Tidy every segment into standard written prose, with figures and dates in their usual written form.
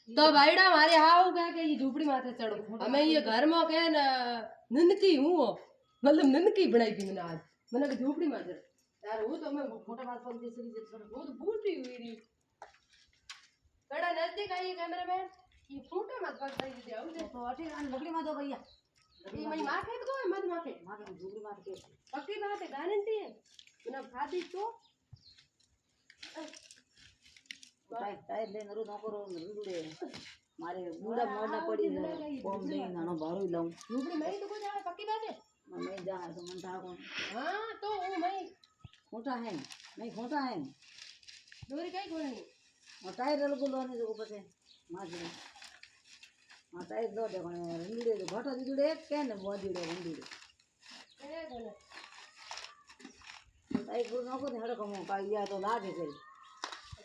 तो भाईड़ा मारे हाउ कह के ये झूपड़ी माथे चढ़ो हमें ये घर में कह न ननकी हूँ मतलब ननकी बनाई थी मैंने आज मैंने कहा झूपड़ी माथे यार वो तो मैं मोटा बात पर तीसरी जैसे वो तो बूटी हुई रही थोड़ा नजदीक आइए कैमरामैन ये फोटो मत कर दीजिए आओ तो अठी लकड़ी में दो भैया ये मई माँ खेत को है मत माँ के मां के झुगड़ी मार के पक्की बात है गारंटी है मैंने खादी तो टाइट ले नरू नको रो नरूडे मारे बूढ़ा मोड़ा पड़ी बॉम्ब दे नानो बारो लाऊं झूपड़ी मई तो को जाए पक्की बात है मैं जा तो मन था कौन हाँ तो वो मई खोटा है नहीं खोटा है डोरी कई खोलनी और टायर लोग लोने जो पसे मां जी मां टायर दो देखो रंगीड़े जो घटो जुड़े के ने बोदीड़े रंगीड़े ए बोले टायर को नको ने हड़ कमो का या तो लागे से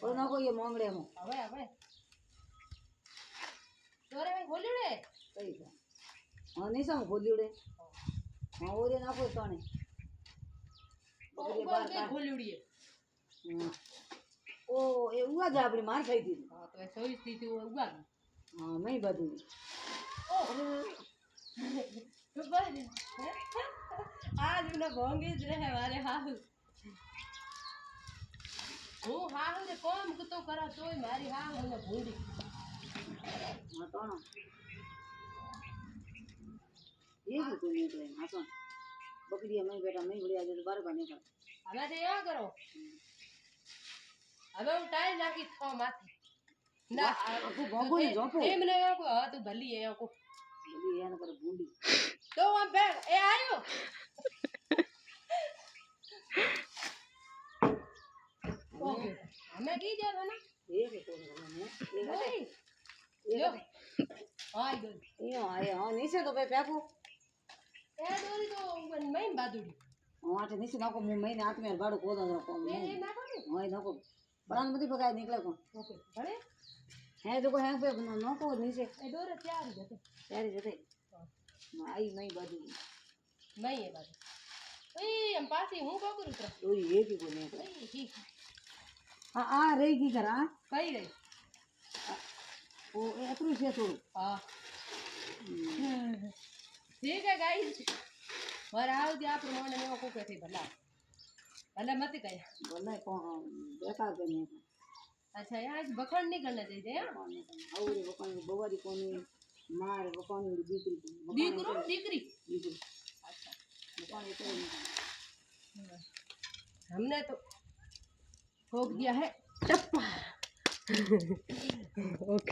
और नको ये मोंगड़े मो હવે હવે તોરે મેં ખોલ્યું રે सही है हां नहीं सम खोलियोड़े हां ओरे नको तणे बकरी बार का ખોલ્યું રે ओ ए उआ जा अपनी मार खाई थी હા તો 24 થી થી ઉગા हां मैं बादू ओ બસ आज उन्हें भोंगे ज रहे वाले हाहु હું હાહુ ને કોમ તો કરા તોય મારી હાહુ ને ભૂંડી हां तो ना ये भी कोई निकले हां तो बकरी मैं बेटा मैं बढ़िया दे बार बने का હવે તો એવા કરો હવે હું ટાઈલ નાખી છો માથે ના aku भोंगो ने जोपो એમ ને કો હા તું ભલી એ કો बोली ये न कर बूंदी તો આ બે એ આયો ओके हमें की जा था ना ये के तो ने ये नहीं ये लो हाय गो ये आए हां नीचे तो पे फेंको ए डोरी तो मैं बादुड़ी हां आटे नीचे नको मुंह में हाथ में बाड़ो को दो को ये ना करो हां नको प्राण मती पकाय निकले को ओके भले है देखो है पे नको नीचे ए डोरे तैयार जते तेरे जते आई मैं बाजू मैं ये बात ए हम पासी हूं को करू तो तो ये भी को नहीं ए ठीक हां आ रही की करा कई रही ओ एतरू से छोड़ हां ठीक है गाइस और आओ दिया प्रमाण ने को कहते भला भला मत कहे बोले को बेकार करने अच्छा आज बखंड नहीं करना चाहिए हां और बकन बवारी कोनी मार बकन दीकरी दीकरो दीकरी दीकरी अच्छा बकन तो हमने तो ठोक दिया है चप्पा ओके